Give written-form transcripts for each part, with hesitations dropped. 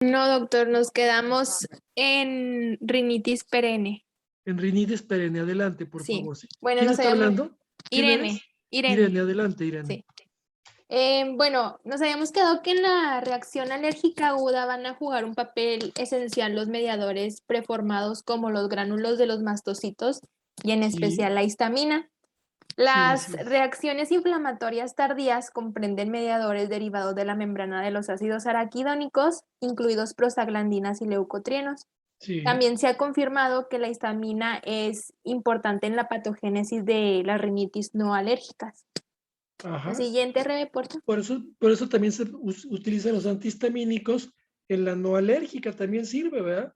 No, doctor, nos quedamos en rinitis perenne. En rinitis perenne, adelante, por Sí. favor. Sí. Bueno, ¿Quién nos está habíamos... hablando? ¿Quién Irene, eres? Irene, Irene, adelante, Irene. sí. Bueno, nos habíamos quedado que en la reacción alérgica aguda van a jugar un papel esencial los mediadores preformados como los gránulos de los mastocitos y en Sí, especial la histamina. sí, Las así es. reacciones inflamatorias tardías comprenden mediadores derivados de la membrana de los ácidos araquidónicos, incluidos prostaglandinas y leucotrienos. Sí, También se ha confirmado que la histamina es importante en la patogénesis de las rinitis no alérgicas. La ajá. siguiente, Rebe, porfa. Por eso también se utilizan los antihistamínicos en la no alérgica, también sirve, ¿verdad?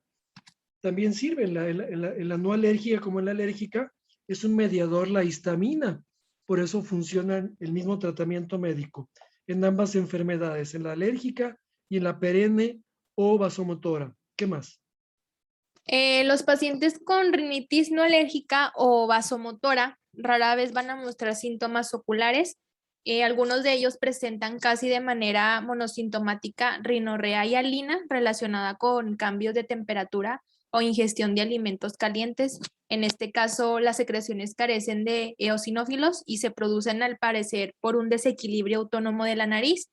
También sirve en la no alérgica como en la alérgica, es un mediador la histamina, por eso funciona el mismo tratamiento médico en ambas enfermedades, en la alérgica y en la perenne o vasomotora. ¿Qué más? Los pacientes con rinitis no alérgica o vasomotora rara vez van a mostrar síntomas oculares. Algunos de ellos presentan casi de manera monosintomática rinorrea y alina relacionada con cambios de temperatura o ingestión de alimentos calientes. En este caso, las secreciones carecen de eosinófilos y se producen al parecer por un desequilibrio autónomo de la nariz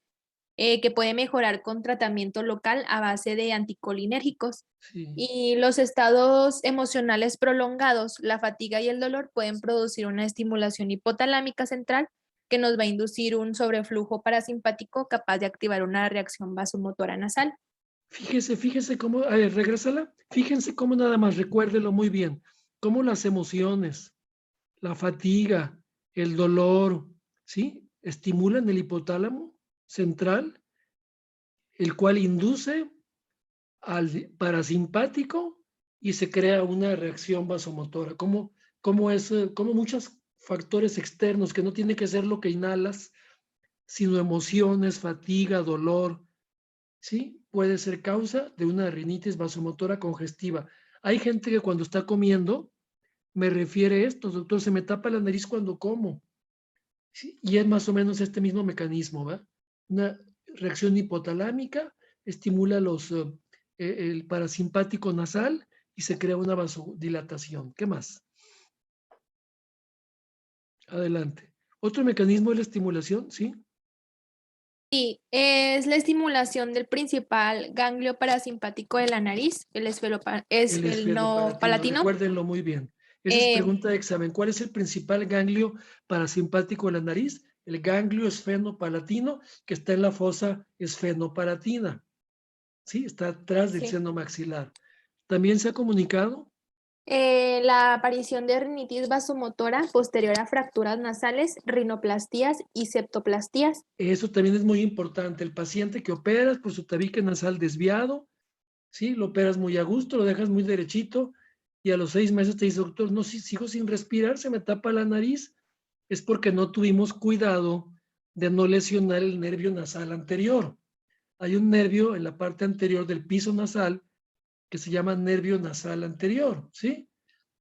que puede mejorar con tratamiento local a base de anticolinérgicos. Sí. Y los estados emocionales prolongados, la fatiga y el dolor pueden producir una estimulación hipotalámica central que nos va a inducir un sobreflujo parasimpático capaz de activar una reacción vasomotora nasal. Fíjese cómo, a ver, regrésala. Fíjense cómo nada más, recuérdelo muy bien, cómo las emociones, la fatiga, el dolor, ¿sí? Estimulan el hipotálamo central, el cual induce al parasimpático y se crea una reacción vasomotora. Como muchos factores externos que no tiene que ser lo que inhalas, sino emociones, fatiga, dolor, ¿sí? Puede ser causa de una rinitis vasomotora congestiva. Hay gente que cuando está comiendo me refiere esto, doctor, se me tapa la nariz cuando como. ¿Sí? Y es más o menos este mismo mecanismo, ¿va? Una reacción hipotalámica estimula el parasimpático nasal y se crea una vasodilatación. ¿Qué más? Adelante. Otro mecanismo es la estimulación, ¿sí? Sí, es la estimulación del principal ganglio parasimpático de la nariz, el El esfenopalatino, esfenopalatino. recuérdenlo muy bien. Esa es Eh, pregunta de examen. ¿Cuál es el principal ganglio parasimpático de la nariz? El ganglio esfenopalatino que está en la fosa esfenopalatina. Sí, está atrás del sí. seno maxilar. También se ha comunicado, La aparición de rinitis vasomotora posterior a fracturas nasales, rinoplastías y septoplastías. eso también es muy importante. El paciente que operas por su tabique nasal desviado, ¿sí? Lo operas muy a gusto, lo dejas muy derechito y a los 6 meses te dice, doctor, no, si sigo sin respirar, se me tapa la nariz. Es porque no tuvimos cuidado de no lesionar el nervio nasal anterior. Hay un nervio en la parte anterior del piso nasal que se llama nervio nasal anterior, ¿sí?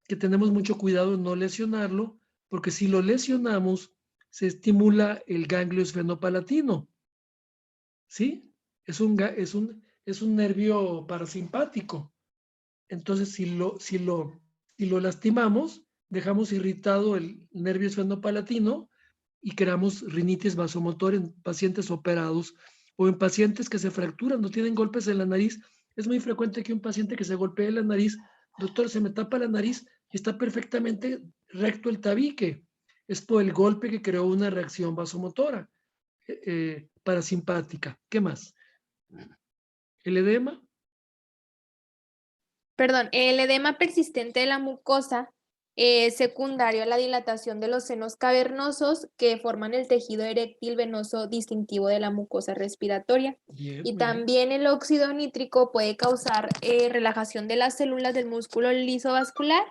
Que tenemos mucho cuidado en no lesionarlo, porque si lo lesionamos, se estimula el ganglio esfenopalatino, ¿sí? Es un nervio parasimpático. Entonces, si lo lastimamos, dejamos irritado el nervio esfenopalatino y creamos rinitis vasomotor en pacientes operados o en pacientes que se fracturan, no tienen golpes en la nariz. Es muy frecuente que un paciente que se golpee la nariz, doctor, se me tapa la nariz y está perfectamente recto el tabique. Es por el golpe que creó una reacción vasomotora parasimpática. ¿Qué más? El edema. Perdón, el edema persistente de la mucosa es secundario a la dilatación de los senos cavernosos que forman el tejido eréctil venoso distintivo de la mucosa respiratoria. Bien, Y muy bien. también el óxido nítrico puede causar relajación de las células del músculo liso vascular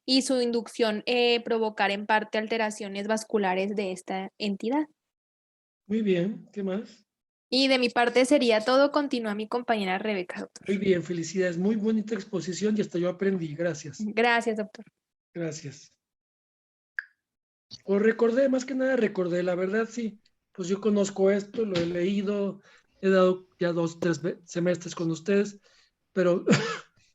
y su inducción provocar en parte alteraciones vasculares de esta entidad. Muy bien. ¿Qué más? Y de mi parte sería todo. Continúa mi compañera Rebeca, doctor. Muy bien, felicidades. Muy bonita exposición y hasta yo aprendí. Gracias. Gracias, doctor. Gracias. O recordé, más que nada recordé, la verdad sí, pues yo conozco esto, lo he leído, He dado ya 2, 3 semestres con ustedes, pero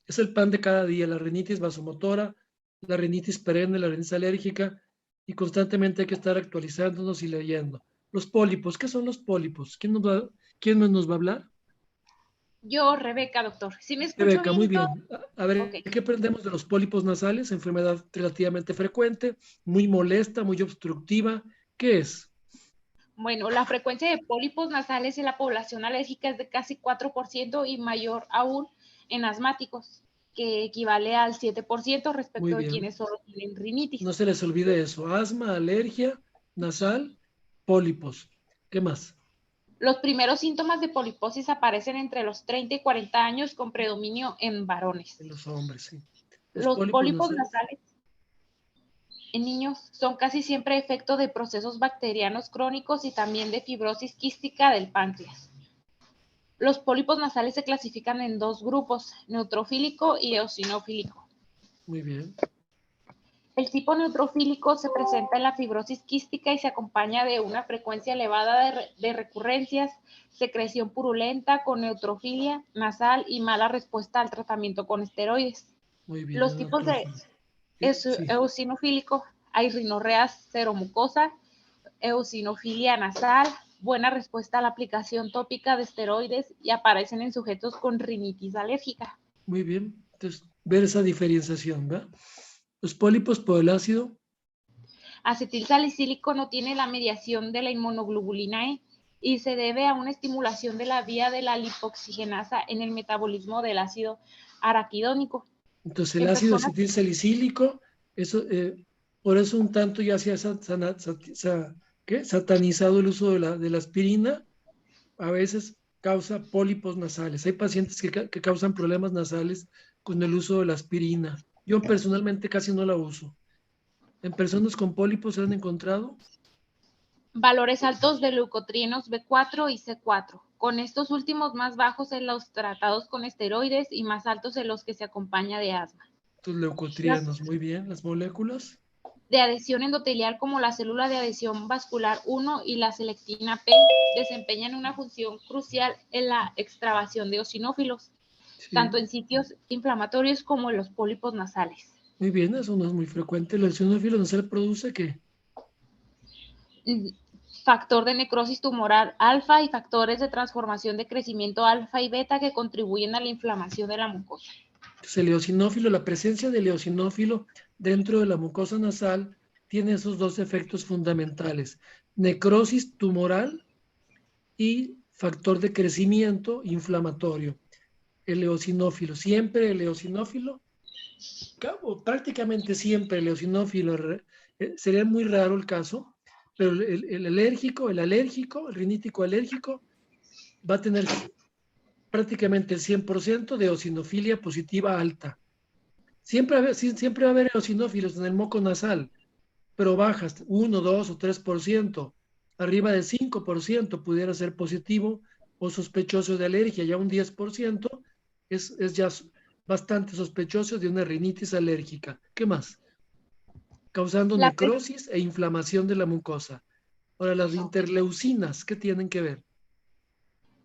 es el pan de cada día, la rinitis vasomotora, la rinitis perenne, la rinitis alérgica, y constantemente hay que estar actualizándonos y leyendo. Los pólipos, ¿qué son los pólipos? ¿Quién nos va a hablar? Yo, Rebeca, doctor. ¿Sí me escucho Rebeca, bien muy y todo? bien. A ver, Ok. ¿qué aprendemos de los pólipos nasales? Enfermedad relativamente frecuente, muy molesta, muy obstructiva. ¿Qué es? Bueno, la frecuencia de pólipos nasales en la población alérgica es de casi 4% y mayor aún en asmáticos, que equivale al 7% Muy respecto de bien. quienes solo tienen rinitis. No se les olvide eso. Asma, alergia, nasal, pólipos. ¿Qué más? Los primeros síntomas de poliposis aparecen entre los 30 y 40 años con predominio en varones. En los hombres, sí. Los Los pólipos pólipos nasales. nasales en niños son casi siempre efecto de procesos bacterianos crónicos y también de fibrosis quística del páncreas. Los pólipos nasales se clasifican en dos grupos, neutrofílico y eosinofílico. Muy bien. El tipo neutrofílico se presenta en la fibrosis quística y se acompaña de una frecuencia elevada de recurrencias, secreción purulenta con neutrofilia nasal y mala respuesta al tratamiento con esteroides. Muy bien. Los tipos de Sí. eosinofílico hay rinorrea seromucosa, eosinofilia nasal, buena respuesta a la aplicación tópica de esteroides y aparecen en sujetos con rinitis alérgica. Muy bien. Entonces, ver esa diferenciación, ¿verdad? Los pólipos por el ácido. Acetilsalicílico no tiene la mediación de la inmunoglobulina E y se debe a una estimulación de la vía de la lipoxigenasa en el metabolismo del ácido araquidónico. Entonces, el En ácido personas acetilsalicílico, eso, por eso un tanto ya se ha satanizado el uso de la aspirina, a veces causa pólipos nasales. Hay pacientes que causan problemas nasales con el uso de la aspirina. Yo personalmente casi no la uso. ¿En personas con pólipos se han encontrado? valores altos de leucotrienos B4 y C4, con estos últimos más bajos en los tratados con esteroides y más altos en los que se acompaña de asma. Tus Las leucotrienos, muy bien. Las moléculas, de adhesión endotelial como la célula de adhesión vascular 1 y la selectina P desempeñan una función crucial en la extravasación de eosinófilos, tanto sí. en sitios inflamatorios como en los pólipos nasales. Muy bien, eso no es muy frecuente. ¿El eosinófilo nasal produce qué? Factor de necrosis tumoral alfa y factores de transformación de crecimiento alfa y beta que contribuyen a la inflamación de la mucosa. Entonces, el eosinófilo, la presencia del eosinófilo dentro de la mucosa nasal tiene esos dos efectos fundamentales: necrosis tumoral y factor de crecimiento inflamatorio. El eosinófilo, siempre el eosinófilo, prácticamente siempre el eosinófilo, sería muy raro el caso, pero el alérgico, el rinítico alérgico, va a tener prácticamente el 100% de eosinofilia positiva alta. Siempre va a haber eosinófilos en el moco nasal, pero bajas 1, 2 o 3%. Arriba del 5% pudiera ser positivo o sospechoso de alergia. Ya un 10% es ya bastante sospechoso de una rinitis alérgica. ¿Qué más? Causando La, necrosis e inflamación de la mucosa. Ahora, las interleucinas, ¿qué tienen que ver?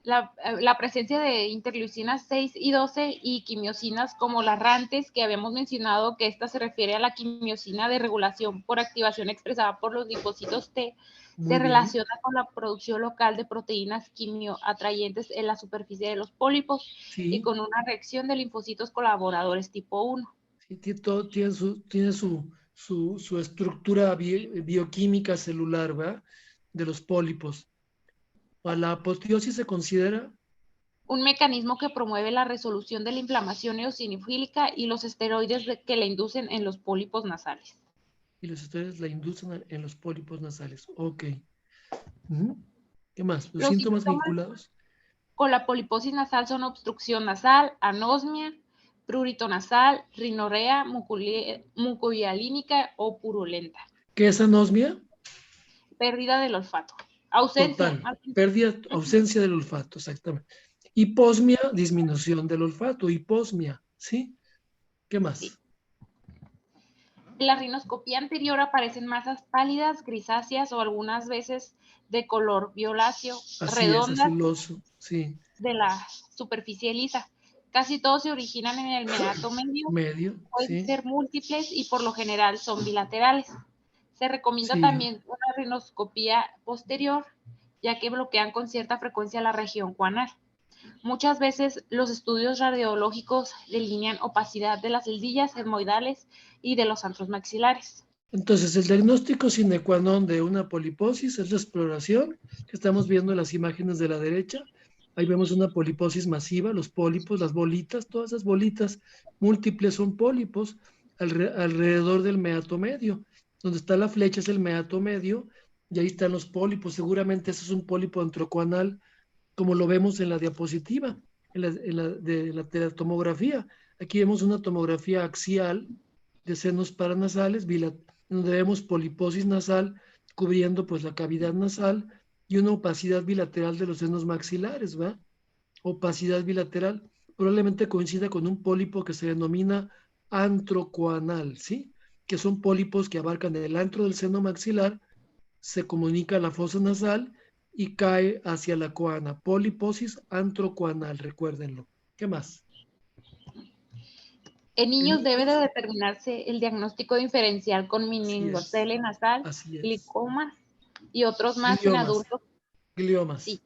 la presencia de interleucinas 6 y 12 y quimiosinas como las RANTES, que habíamos mencionado que esta se refiere a la quimiosina de regulación por activación expresada por los linfocitos T, se Muy bien. relaciona con la producción local de proteínas quimioatrayentes en la superficie de los pólipos y Sí, con una reacción de linfocitos colaboradores tipo 1. sí, todo tiene su estructura bioquímica celular, ¿verdad? De los pólipos. La apoteosis se considera, Un mecanismo que promueve la resolución de la inflamación eosinofílica y los esteroides que la inducen en los pólipos nasales. y los esteroides la inducen en los pólipos nasales. Ok. Ujú. ¿Qué más? Los Los síntomas síntomas vinculados. con la poliposis nasal son obstrucción nasal, anosmia, prurito nasal, rinorrea mucohialínica o purulenta. ¿Qué es anosmia? Pérdida del olfato. Ausencia. Total. Pérdida, ausencia del olfato, exactamente. Hiposmia, disminución del olfato. Hiposmia, ¿sí? ¿Qué Sí. más? En la rinoscopía anterior aparecen masas pálidas, grisáceas o algunas veces de color violáceo, Así es, redondas azuloso, sí. de la superficie lisa. Casi todos se originan en el meato medio, Medio, pueden sí, ser múltiples y por lo general son bilaterales. Se recomienda sí. también una rinoscopía posterior, ya que bloquean con cierta frecuencia la región cuanal. Muchas veces los estudios radiológicos delinean opacidad de las celdillas etmoidales y de los antros maxilares. Entonces, el diagnóstico sine qua non de una poliposis es la exploración, que estamos viendo en las imágenes de la derecha. Ahí vemos una poliposis masiva, los pólipos, las bolitas, todas esas bolitas múltiples son pólipos alrededor del meato medio. Donde está la flecha es el meato medio y ahí están los pólipos. Seguramente ese es un pólipo antrocuanal, como lo vemos en la diapositiva, de la tomografía. Aquí vemos una tomografía axial de senos paranasales, donde vemos poliposis nasal cubriendo pues la cavidad nasal y una opacidad bilateral de los senos maxilares, ¿va? Opacidad bilateral probablemente coincida con un pólipo que se denomina antrocoanal, ¿sí? Que son pólipos que abarcan el antro del seno maxilar, se comunica a la fosa nasal y cae hacia la coana. Poliposis antrocoanal, recuérdenlo. ¿Qué más? En En niños debe de niños, determinarse el diagnóstico diferencial con así es, meningocele nasal, así es. glicomas y otros más en Gliomas, adultos, gliomas. sí,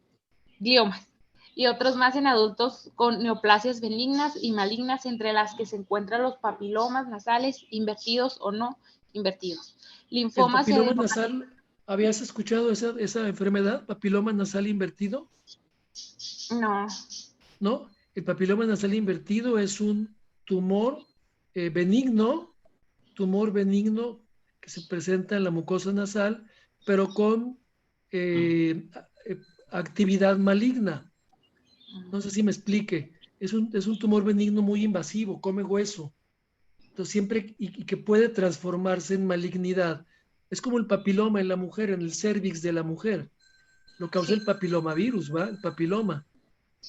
gliomas, y otros más en adultos con neoplasias benignas y malignas, entre las que se encuentran los papilomas nasales invertidos o no invertidos. El Linfomas y papiloma adenocarcinomas, nasal, ¿habías escuchado esa enfermedad? Papiloma nasal invertido, no. ¿no? El papiloma nasal invertido es un tumor benigno, tumor benigno que se presenta en la mucosa nasal, pero con eh, actividad maligna. No sé si me explique. Es un tumor benigno muy invasivo, come hueso. Entonces siempre, y que puede transformarse en malignidad. Es como el papiloma en la mujer, en el cérvix de la mujer. Lo causa Sí. el papilomavirus, ¿va? El papiloma.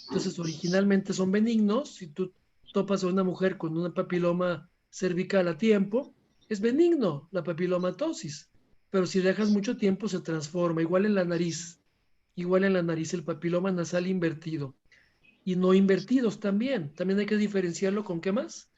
Entonces, originalmente son benignos. Si tú topas a una mujer con una papiloma cervical a tiempo, es benigno la papilomatosis. Pero si dejas mucho tiempo, se transforma. Igual en la nariz. Igual en la nariz, el papiloma nasal invertido. Y no invertidos también. También hay que diferenciarlo con qué más.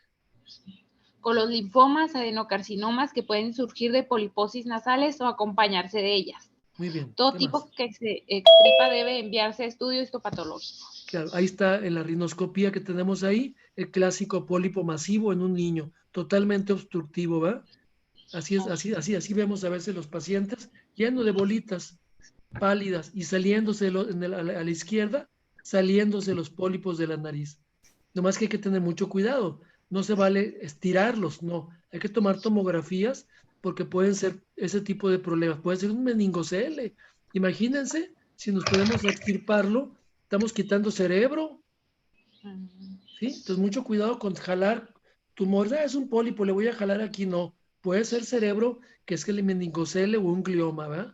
Con los linfomas, adenocarcinomas que pueden surgir de poliposis nasales o acompañarse de ellas. Muy bien. Todo ¿Qué más? tipo que se extirpa debe enviarse a estudio histopatológico. Claro, ahí está en la rinoscopía que tenemos ahí, el clásico pólipo masivo en un niño, totalmente obstructivo, ¿va? Así es, así vemos a veces los pacientes lleno de bolitas pálidas y saliéndose a la izquierda, saliéndose los pólipos de la nariz. Nomás que hay que tener mucho cuidado, no se vale estirarlos, no, hay que tomar tomografías porque pueden ser ese tipo de problemas, puede ser un meningocele. Imagínense, si nos podemos extirparlo, estamos quitando cerebro, ¿sí? Entonces, mucho cuidado con jalar tumores. Es un pólipo, le voy a jalar aquí, no. Puede ser cerebro, que es que el meningocele o un glioma, ¿verdad?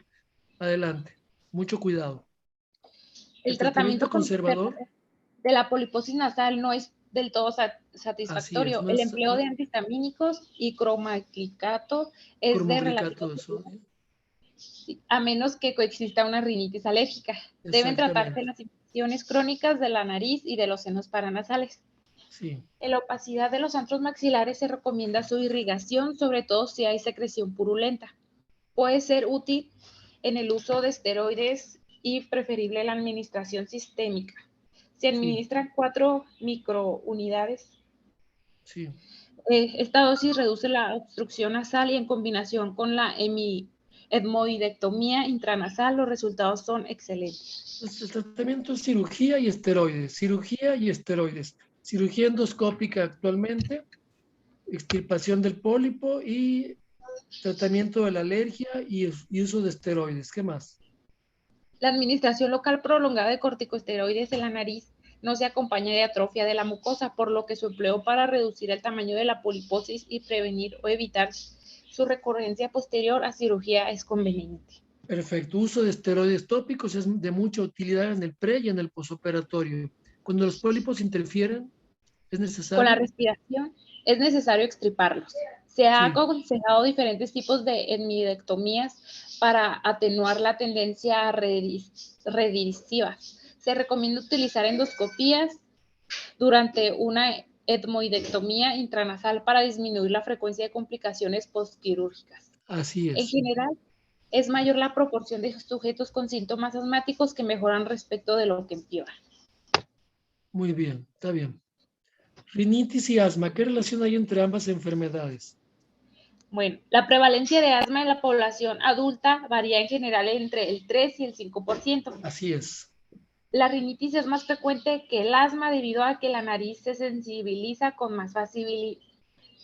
Adelante. Mucho cuidado. El El tratamiento tratamiento conservador, de la poliposis nasal no es del todo así es, satisfactorio. no El es empleo de antihistamínicos y cromaglicate es de cromoglicato relativa de utilidad, sodio. a menos que coexista una rinitis alérgica. Deben tratarse Exactamente. las infecciones crónicas de la nariz y de los senos paranasales. Sí, En la opacidad de los antros maxilares se recomienda su irrigación, sobre todo si hay secreción purulenta. Puede ser útil en el uso de esteroides y preferible la administración sistémica. Se sí, administran 4 microunidades. sí. Esta dosis reduce la obstrucción nasal y en combinación con la etmoidectomía intranasal los resultados son excelentes. Entonces, el tratamiento es cirugía y esteroides, cirugía y esteroides. Cirugía endoscópica actualmente, extirpación del pólipo y tratamiento de la alergia y uso de esteroides. ¿Qué más? La administración local prolongada de corticosteroides en la nariz no se acompaña de atrofia de la mucosa, por lo que su empleo para reducir el tamaño de la poliposis y prevenir o evitar su recurrencia posterior a cirugía es conveniente. Perfecto. Uso de esteroides tópicos es de mucha utilidad en el pre y en el posoperatorio. Cuando los pólipos interfieren, es Con la necesario. respiración es necesario extirparlos. Se ha Sí, aconsejado diferentes tipos de endoidectomías para atenuar la tendencia recidiva. Se recomienda utilizar endoscopías durante una etmoidectomía intranasal para disminuir la frecuencia de complicaciones postquirúrgicas. así En es. general, es mayor la proporción de sujetos con síntomas asmáticos que mejoran respecto de lo que empeoran. Muy bien, está bien. Rinitis y asma, ¿qué relación hay entre ambas enfermedades? Bueno, la prevalencia de asma en la población adulta varía en general entre el 3 y el 5%. Así es. La rinitis es más frecuente que el asma debido a que la nariz se sensibiliza con más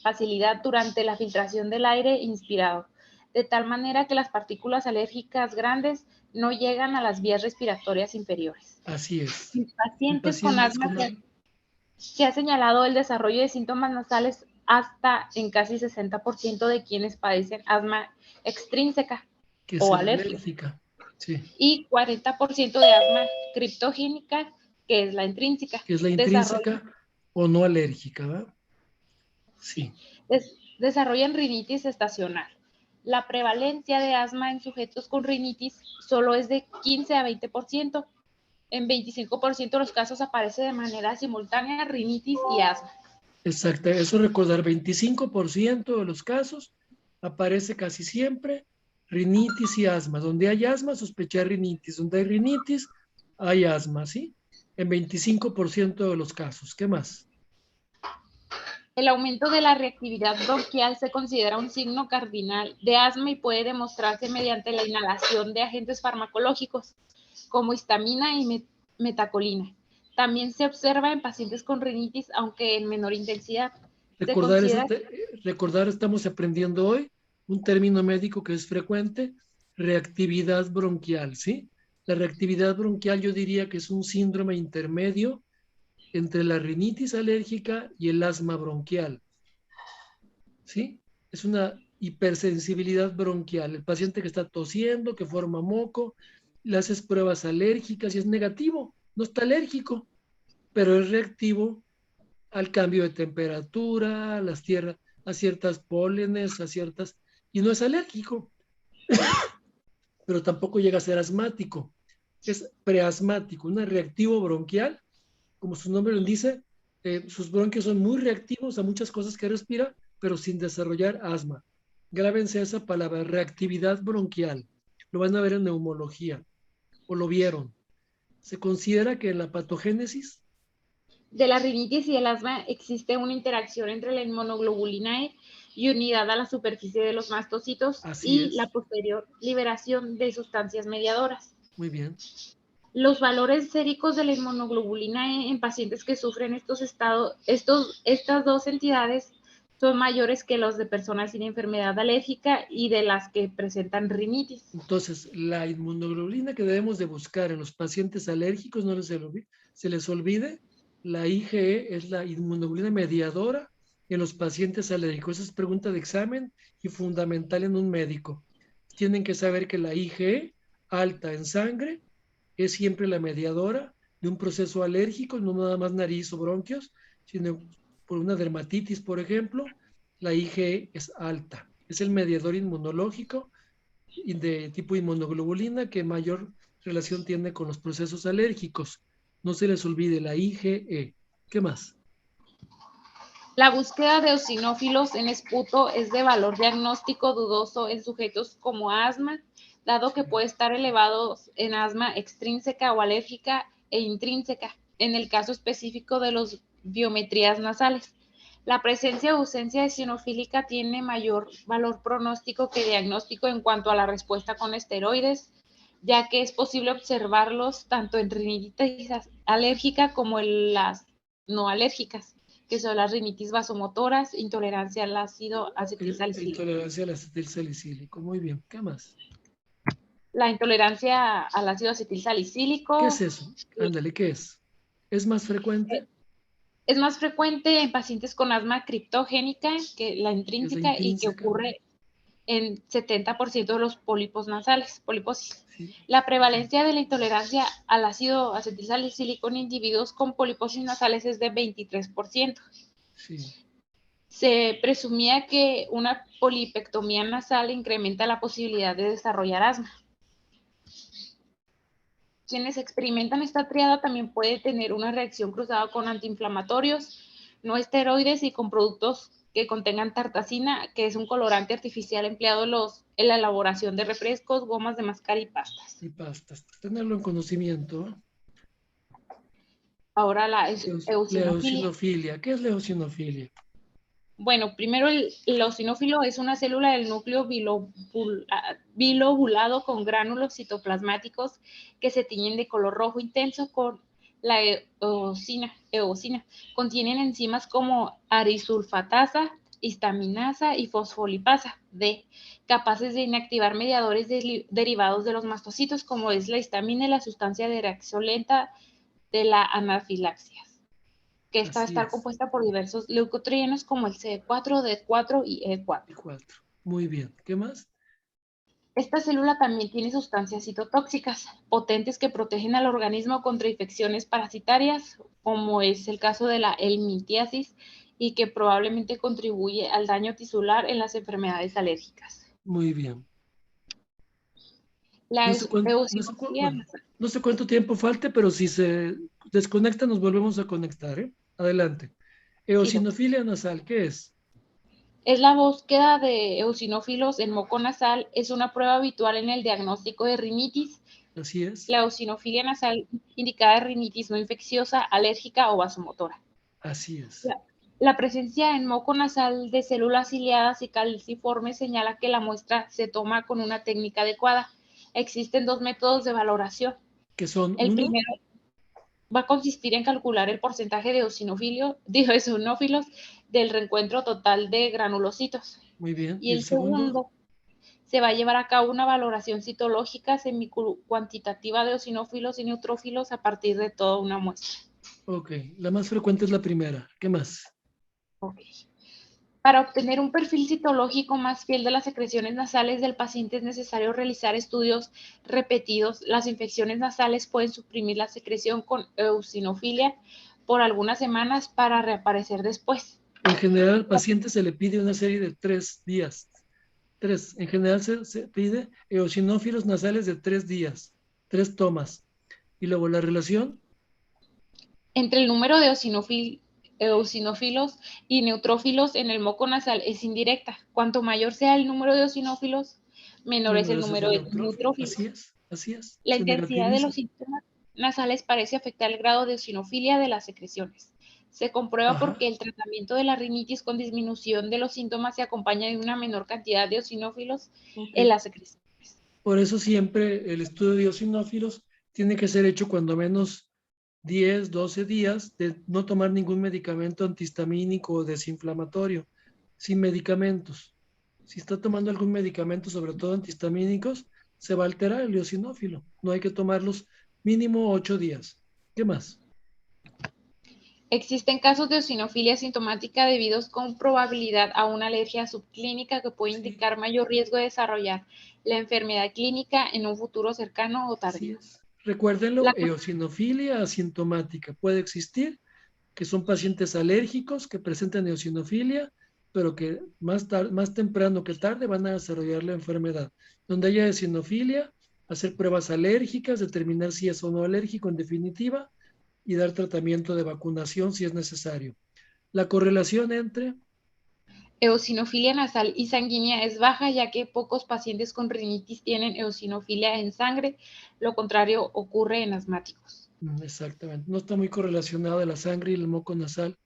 facilidad durante la filtración del aire inspirado, de tal manera que las partículas alérgicas grandes no llegan a las vías respiratorias inferiores. Así es. En En pacientes con pacientes asma con... se ha señalado el desarrollo de síntomas nasales hasta en casi 60% de quienes padecen asma extrínseca que o sea alérgica alérgica. Sí, y 40% de asma criptogénica, que es la intrínseca. que es la Desarrollan, intrínseca o no alérgica, ¿verdad? sí, Sí, desarrollan rinitis estacional. La prevalencia de asma en sujetos con rinitis solo es de 15 a 20%. En 25% de los casos aparece de manera simultánea rinitis y asma. exacto. Eso recordar, 25% de los casos aparece casi siempre rinitis y asma. Donde hay asma, sospechar rinitis. Donde hay rinitis, hay asma, ¿sí? En 25% de los casos. ¿Qué más? El aumento de la reactividad bronquial se considera un signo cardinal de asma y puede demostrarse mediante la inhalación de agentes farmacológicos como histamina y metacolina. También se observa en pacientes con rinitis, aunque en menor intensidad. Se Recordar, considera recordar, estamos aprendiendo hoy un término médico que es frecuente, reactividad bronquial, ¿sí? La reactividad bronquial yo diría que es un síndrome intermedio entre la rinitis alérgica y el asma bronquial, ¿sí? Es una hipersensibilidad bronquial. El paciente que está tosiendo, que forma moco, le haces pruebas alérgicas y es negativo, no está alérgico, pero es reactivo al cambio de temperatura, a ciertas pólenes, y no es alérgico, pero tampoco llega a ser asmático. Es preasmático, un reactivo bronquial, como su nombre lo dice, sus bronquios son muy reactivos a muchas cosas que respira, pero sin desarrollar asma. Grábense esa palabra, reactividad bronquial. Lo van a ver en neumología, o lo vieron. Se considera que en la patogénesis, de la rinitis y el asma existe una interacción entre la inmunoglobulina E y unidad a la superficie de los mastocitos así y la es, posterior liberación de sustancias mediadoras. muy bien. Los valores séricos de la inmunoglobulina E en pacientes que sufren estas dos entidades son mayores que los de personas sin enfermedad alérgica y de las que presentan rinitis. Entonces, la inmunoglobulina que debemos de buscar en los pacientes alérgicos, no se les olvide, la IgE es la inmunoglobulina mediadora en los pacientes alérgicos. Esa es pregunta de examen y fundamental en un médico. Tienen que saber que la IgE alta en sangre es siempre la mediadora de un proceso alérgico, no nada más nariz o bronquios, sino por una dermatitis, por ejemplo, la IgE es alta. Es el mediador inmunológico de tipo inmunoglobulina que mayor relación tiene con los procesos alérgicos. No se les olvide la IgE. ¿Qué más? La búsqueda de eosinófilos en esputo es de valor diagnóstico dudoso en sujetos como asma, dado que puede estar elevado en asma extrínseca o alérgica e intrínseca, en el caso específico de las biometrías nasales. La presencia o ausencia eosinofílica tiene mayor valor pronóstico que diagnóstico en cuanto a la respuesta con esteroides, ya que es posible observarlos tanto en rinitis alérgica como en las no alérgicas, que son las rinitis vasomotoras, intolerancia al ácido acetilsalicílico. Intolerancia al acetilsalicílico. Muy bien. ¿Qué más? La intolerancia al ácido ¿Qué es acetilsalicílico eso? Ándale, ¿qué es? ¿Es más frecuente? es más frecuente en pacientes con asma criptogénica que la Es la intrínseca y que intrínseca. ocurre en 70% de los pólipos nasales, poliposis. Sí, La prevalencia de la intolerancia al ácido acetilsalicílico en individuos con poliposis nasales es de 23%. sí. Se presumía que una polipectomía nasal incrementa la posibilidad de desarrollar asma. Quienes experimentan esta triada también pueden tener una reacción cruzada con antiinflamatorios, no esteroides y con productos que contengan tartacina, que es un colorante artificial empleado en la elaboración de refrescos, gomas de mascar y pastas. Y pastas. Tenerlo en conocimiento. ¿Eh? Ahora la eosinofilia. Eosinofilia. ¿Qué es la eosinofilia? Bueno, primero el eosinófilo es una célula del núcleo bilobulado con gránulos citoplasmáticos que se tiñen de color rojo intenso con la eosina. Contienen enzimas como arisulfatasa, histaminasa y fosfolipasa D, capaces de inactivar mediadores derivados de los mastocitos, como es la histamina y la sustancia de reacción lenta de la anafilaxia, que esta va a estar compuesta por diversos leucotrienos como el CD4, D4 y E4. Muy bien. ¿Qué más? Esta célula también tiene sustancias citotóxicas potentes que protegen al organismo contra infecciones parasitarias, como es el caso de la helmintiasis, y que probablemente contribuye al daño tisular en las enfermedades alérgicas. Muy bien. La No sé cuánto tiempo falte, pero si se desconecta nos volvemos a conectar. ¿Eh? Adelante. Eosinofilia nasal, ¿qué es? Es la búsqueda de eosinófilos en moco nasal, es una prueba habitual en el diagnóstico de rinitis. Así es. La eosinofilia nasal indicada de rinitis no infecciosa, alérgica o vasomotora. Así es. La presencia en moco nasal de células ciliadas y calciformes señala que la muestra se toma con una técnica adecuada. Existen dos métodos de valoración. ¿Qué son? El primero va a consistir en calcular el porcentaje de eosinófilos del reencuentro total de granulocitos. Muy bien. Y el segundo se va a llevar a cabo una valoración citológica semicuantitativa de eosinófilos y neutrófilos a partir de toda una muestra. Ok, la más frecuente es la primera. ¿Qué más? Ok. Para obtener un perfil citológico más fiel de las secreciones nasales del paciente es necesario realizar estudios repetidos. Las infecciones nasales pueden suprimir la secreción con eosinofilia por algunas semanas para reaparecer después. En general, al paciente se le pide una serie de 3 días. En general se pide eosinófilos nasales de 3 días, 3 tomas. Y luego la relación. Entre el número de eosinófilos y neutrófilos en el moco nasal es indirecta. Cuanto mayor sea el número de eosinófilos, menor es el número de neutrófilos. Así es. La Se intensidad de negativiza. los síntomas nasales parece afectar el grado de eosinofilia de las secreciones. Se comprueba porque el tratamiento de la rinitis con disminución de los síntomas se acompaña de una menor cantidad de eosinófilos en las secreciones. Por eso siempre el estudio de eosinófilos tiene que ser hecho cuando menos 10, 12 días de no tomar ningún medicamento antihistamínico o desinflamatorio, sin medicamentos. Si está tomando algún medicamento, sobre todo antihistamínicos, se va a alterar el eosinófilo. No hay que tomarlos mínimo 8 días. ¿Qué más? Existen casos de eosinofilia sintomática debidos con probabilidad a una alergia subclínica que puede indicar mayor riesgo de desarrollar la enfermedad clínica en un futuro cercano o tardío. Recuérdenlo, eosinofilia asintomática puede existir, que son pacientes alérgicos que presentan eosinofilia, pero que más temprano que tarde van a desarrollar la enfermedad. Donde haya eosinofilia, hacer pruebas alérgicas, determinar si es o no alérgico en definitiva y dar tratamiento de vacunación si es necesario. La correlación entre eosinofilia nasal y sanguínea es baja, ya que pocos pacientes con rinitis tienen eosinofilia en sangre, lo contrario ocurre en asmáticos. Exactamente, no está muy correlacionada la sangre y el moco nasal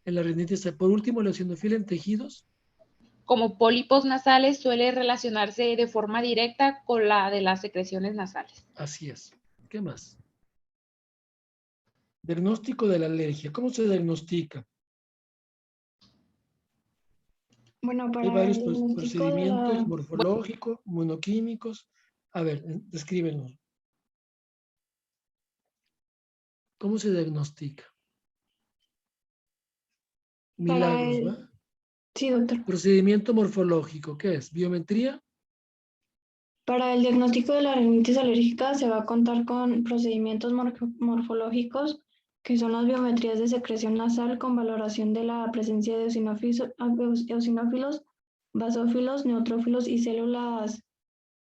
en la rinitis. Por último, la eosinofilia en tejidos. Como pólipos nasales suele relacionarse de forma directa con la de las secreciones nasales. Así es. ¿Qué más? Diagnóstico de la alergia. ¿Cómo se diagnostica? Bueno, Hay para varios el diagnóstico procedimientos morfológicos, monoquímicos. A ver, descríbenos. ¿Cómo se diagnostica? Milagros, ¿va? Sí, doctor. Procedimiento morfológico, ¿qué es? ¿Biometría? Para el diagnóstico de la rinitis alérgica se va a contar con procedimientos morfológicos que son las biometrías de secreción nasal con valoración de la presencia de eosinófilos, basófilos, neutrófilos y células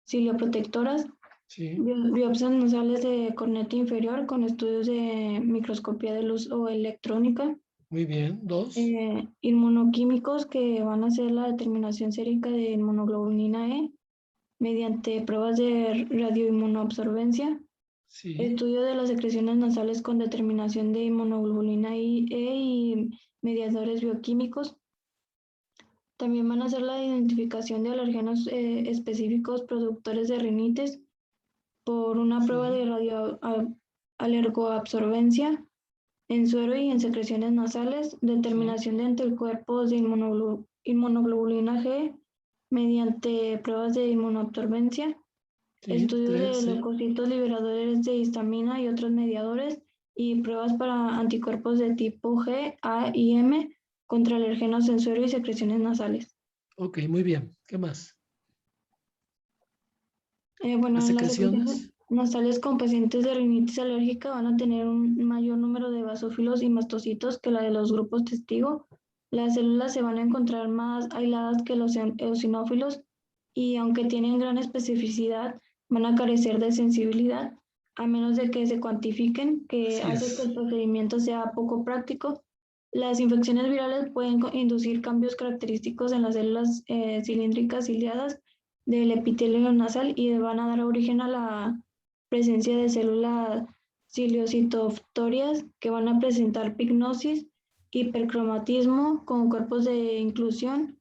cilioprotectoras. Sí, Biopsias nasales de corneta inferior con estudios de microscopía de luz o electrónica. muy bien. 2. Inmunoquímicos que van a hacer la determinación sérica de inmunoglobulina E mediante pruebas de radioinmunoabsorbencia. Sí, Estudio de las secreciones nasales con determinación de inmunoglobulina E y mediadores bioquímicos. También van a hacer la identificación de alergenos específicos productores de rinitis por una prueba sí, de alergoabsorbencia en suero y en secreciones nasales, determinación de anticuerpos de inmunoglobulina G mediante pruebas de inmunoabsorbencia, sí. estudio 3, de sí. leucocitos liberadores de histamina y otros mediadores y pruebas para anticuerpos de tipo G, A y M contra alergenos en suero y secreciones nasales. Ok, muy bien. ¿Qué más? Bueno, Las en las secreciones secreciones. nasales con pacientes de rinitis alérgica van a tener un mayor número de basófilos y mastocitos que la de los grupos testigo. Las células se van a encontrar más aisladas que los eosinófilos y aunque tienen gran especificidad, van a carecer de sensibilidad, a menos de que se cuantifiquen, que Así hace que es. el procedimiento sea poco práctico. Las infecciones virales pueden inducir cambios característicos en las células cilíndricas ciliadas del epitelio nasal y van a dar origen a la presencia de células ciliocitoftorias que van a presentar pignosis, hipercromatismo con cuerpos de inclusión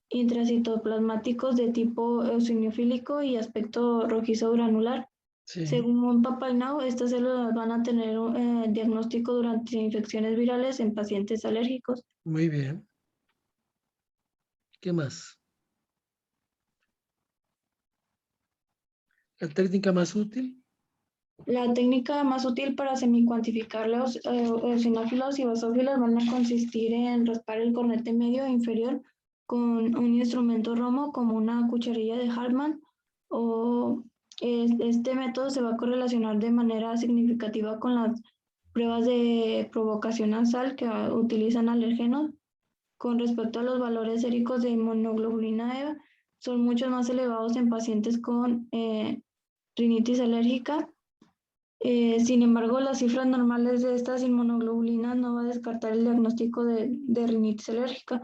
intracitoplasmáticos de tipo eosinofílico y aspecto rojizo granular. Sí, Según Papainao, estas células van a tener un diagnóstico durante infecciones virales en pacientes alérgicos. muy bien. ¿Qué más? La técnica más útil. La técnica más útil para semicuantificar los eosinófilos y basófilos van a consistir en raspar el cornete medio e inferior con un instrumento romo como una cucharilla de Hartmann o este método se va a correlacionar de manera significativa con las pruebas de provocación nasal que utilizan alérgenos. Con respecto a los valores séricos de inmunoglobulina E, son mucho más elevados en pacientes con rinitis alérgica. Sin embargo, las cifras normales de estas inmunoglobulinas no va a descartar el diagnóstico de rinitis alérgica.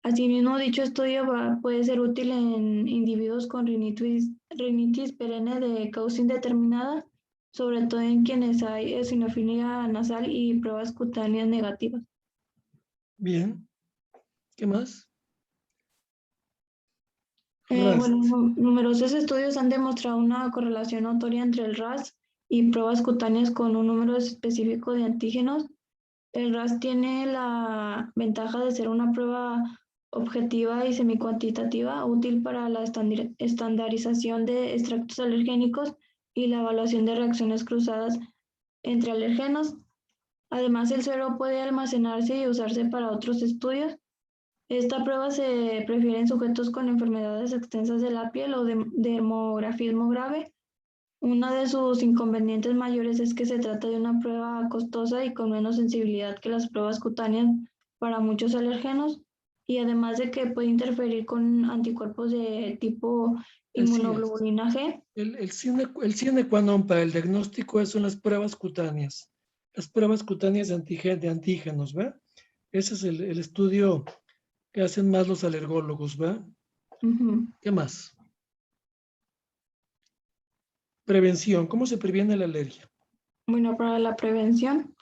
Asimismo, dicho estudio puede ser útil en individuos con rinitis perenne de causa indeterminada, sobre todo en quienes hay eosinofilia nasal y pruebas cutáneas negativas. Bien. ¿Qué más? RAST. Bueno, numerosos estudios han demostrado una correlación notoria entre el RAS y pruebas cutáneas con un número específico de antígenos. El RAS tiene la ventaja de ser una prueba objetiva y semicuantitativa, útil para la estandarización de extractos alergénicos y la evaluación de reacciones cruzadas entre alergenos. Además, el suero puede almacenarse y usarse para otros estudios. Esta prueba se prefiere en sujetos con enfermedades extensas de la piel o de dermografismo grave. Uno de sus inconvenientes mayores es que se trata de una prueba costosa y con menos sensibilidad que las pruebas cutáneas para muchos alérgenos, y además de que puede interferir con anticuerpos de tipo Así es. inmunoglobulina G. El sine qua non para el diagnóstico son las pruebas cutáneas. Las pruebas cutáneas de antígenos, ¿va? Ese es el estudio que hacen más los alergólogos, ¿va? ¿Qué más? Prevención. ¿Cómo se previene la alergia? Bueno, para la prevención,